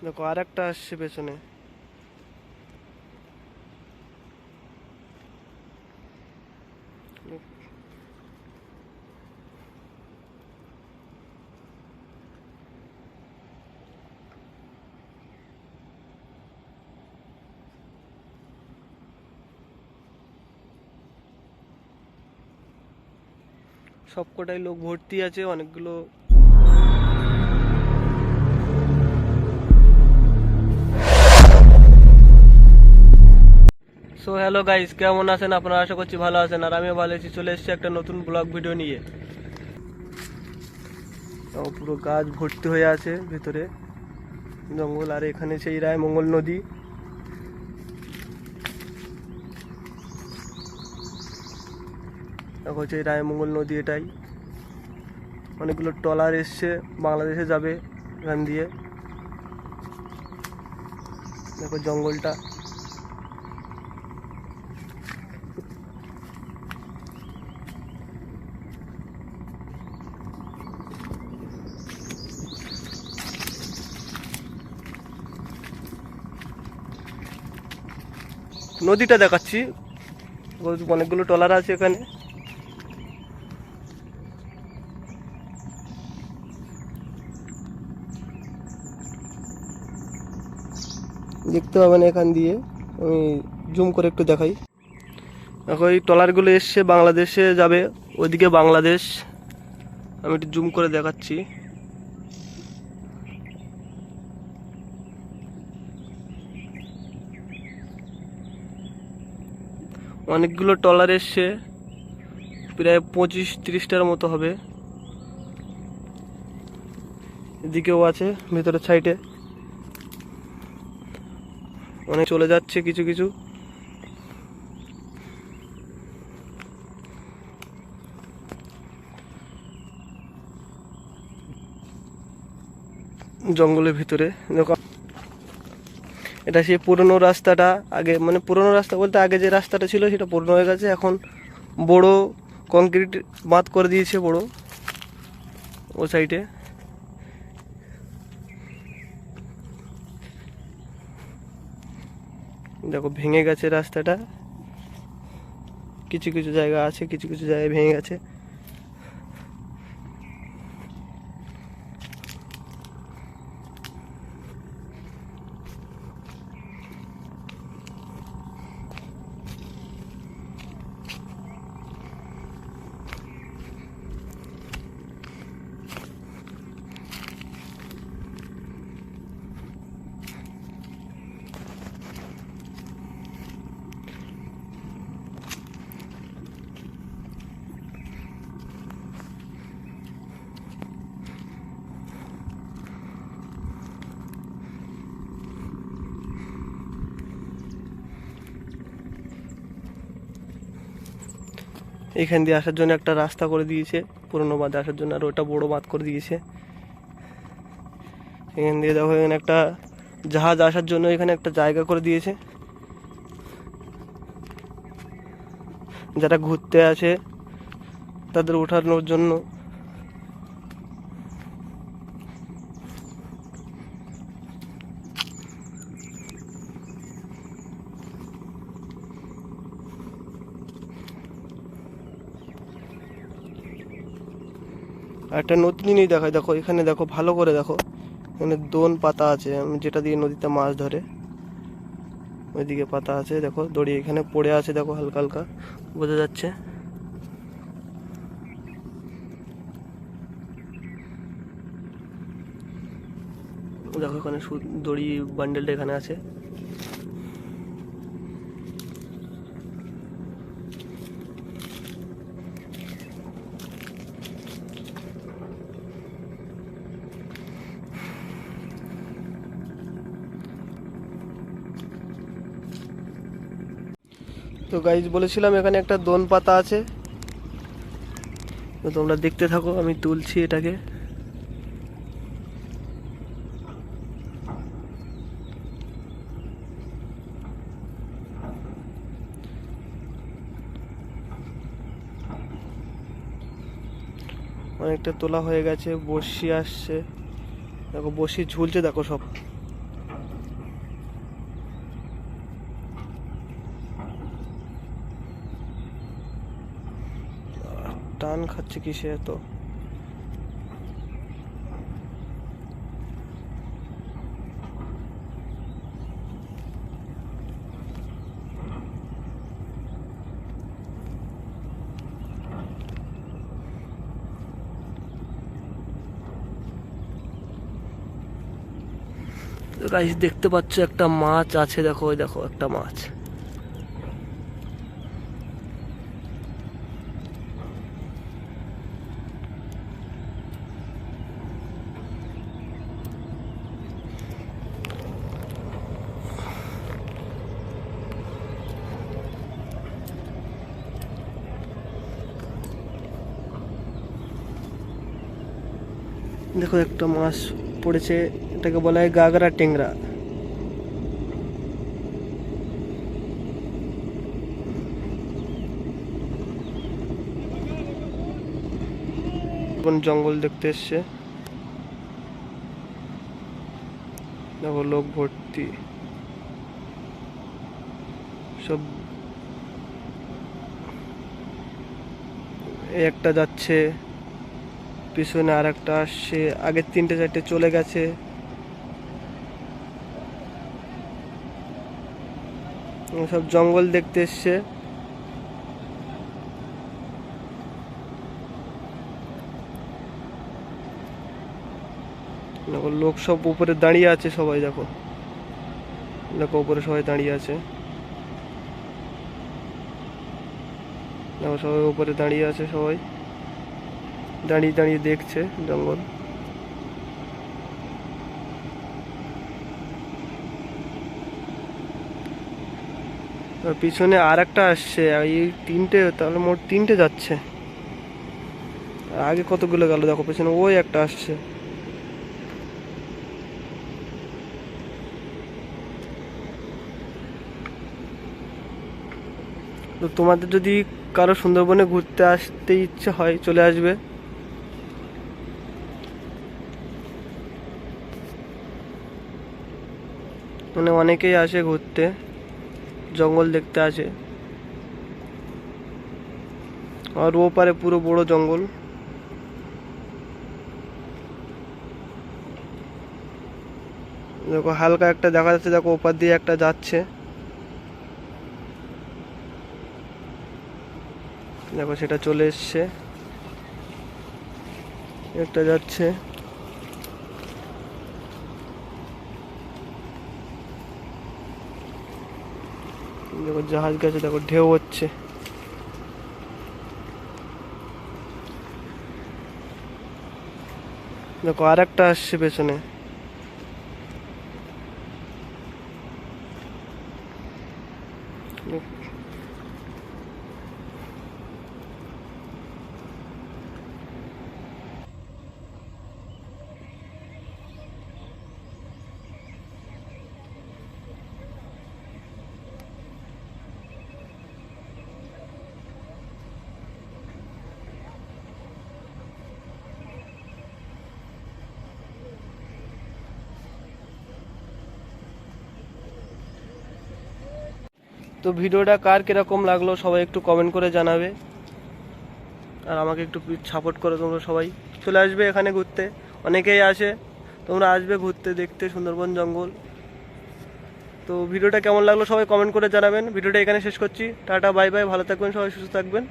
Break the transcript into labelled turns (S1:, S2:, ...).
S1: দেখো আর একটা আসছে পেছনে। সবকটাই লোক ভর্তি আছে, অনেকগুলো। সো হ্যালো গাইস, কেমন আছেন আপনারা? আশা করছি ভালো আছেন, আর আমিও ভালো আছি। চলে এসেছি একটা নতুন ব্লগ ভিডিও নিয়ে। পুরো গাছ ভর্তি হয়ে আছে ভেতরে, জঙ্গল। আর এখানে সেই রায়মঙ্গল নদী। দেখো হচ্ছে এই রায়মঙ্গল নদী, এটাই। অনেকগুলো ট্রলার এসছে, বাংলাদেশে যাবে এখান দিয়ে। দেখো জঙ্গলটা। নদীটা দেখাচ্ছি, অনেকগুলো ট্রলার আছে এখানে। দেখতে পাবেন এখান দিয়ে, আমি জুম করে একটু দেখাই। দেখো এই ট্রলারগুলো এসছে, বাংলাদেশে যাবে, ওইদিকে বাংলাদেশ। আমি একটু জুম করে দেখাচ্ছি। অনেকগুলো ট্রলার এসছে, প্রায় 25-30টার মতো হবে। এদিকেও আছে, ভেতরের সাইডে অনেক চলে যাচ্ছে কিছু কিছু। জঙ্গলের ভিতরে দেখো, এটা সেই পুরনো রাস্তাটা। আগে মানে পুরনো রাস্তা বলতে আগে যে রাস্তাটা ছিল সেটা পুরনো হয়ে গেছে, এখন বড় কংক্রিট বাঁধ করে দিয়েছে বড় ও সাইডে। দেখো ভেঙে গেছে রাস্তাটা, কিছু কিছু জায়গা আছে, কিছু কিছু জায়গায় ভেঙে গেছে। এখান দিয়ে আসার জন্য একটা রাস্তা করে দিয়েছে, পুরনো বাঁধে আসার জন্য, আর ওটা বড় বাঁধ করে দিয়েছে। এখান দিয়ে দেখো, এখানে একটা জাহাজ আসার জন্য এখানে একটা জায়গা করে দিয়েছে। যারা ঘুরতে আসে তাদের ওঠানোর জন্য। আর একটা নতুন জিনিস দেখায়, দেখো এখানে, দেখো ভালো করে দেখো, এখানে দোন পাতা আছে, যেটা দিয়ে নদীতে মাছ ধরে। ওইদিকে পাতা আছে, দেখো দড়ি এখানে পড়ে আছে, দেখো হালকা হালকা বোঝা যাচ্ছে। দেখো এখানে দড়ি বান্ডেলটা এখানে আছে। তো গাইজ বলেছিলাম এখানে একটা দোন পাতা আছে, তো তোমরা দেখতে থাকো, আমি তুলছি এটাকে। অনেকটা তোলা হয়ে গেছে, বড়শি আসছে, দেখো বড়শি ঝুলছে, দেখো সব পান খাচ্ছে কিসে এত? গাইস দেখতে পাচ্ছ একটা মাছ আছে, দেখো ওই দেখো একটা মাছ। দেখো একটা মাছ পড়েছে, এটাকে বলা হয় গাগরা টেংরা। জঙ্গল দেখতে এসছে, দেখো লোক ভর্তি সব। একটা যাচ্ছে, পিছনে আর একটা আসছে, আগে 3-4টে চলে গেছে। সব জঙ্গল দেখতে এসছে। দেখো লোক সব উপরে দাঁড়িয়ে আছে, সবাই দেখো, দেখো উপরে সবাই দাঁড়িয়ে আছে, দেখো সবাই উপরে দাঁড়িয়ে আছে, সবাই দাঁড়িয়ে দাঁড়িয়ে দেখছে জঙ্গল। আর পিছনে আর একটা আসছে, এই 3টে, তাহলে মোট 3টে যাচ্ছে। আর আগে কতগুলো গেল দেখো, পিছনে ওই একটা আসছে। তো তোমাদের যদি কারো সুন্দরবনে ঘুরতে আসতে ইচ্ছে হয়, চলে আসবে। মানে অনেকেই আসে ঘুরতে, জঙ্গল দেখতে আসে। আর ও পারে পুরো বড় জঙ্গল। দেখো হালকা একটা দেখা যাচ্ছে, দেখো ওপার দিয়ে একটা যাচ্ছে, দেখো সেটা চলে এসছে, একটা যাচ্ছে। দেখো জাহাজ গেছে, দেখো ঢেউ হচ্ছে। দেখো আর একটা আসছে পেছনে। তো ভিডিওটা কার কিরকম লাগলো সবাই একটু কমেন্ট করে জানাবে, আর আমাকে একটু সাপোর্ট করো তোমরা সবাই। চলে আসবে এখানে ঘুরতে, অনেকেই আসে, তোমরা আসবে ঘুরতে দেখতে সুন্দরবন জঙ্গল। তো ভিডিওটা কেমন লাগলো সবাই কমেন্ট করে জানাবেন। ভিডিওটা এখানে শেষ করছি, টাটা বাই বাই, ভালো থাকবেন সবাই, সুস্থ থাকবেন।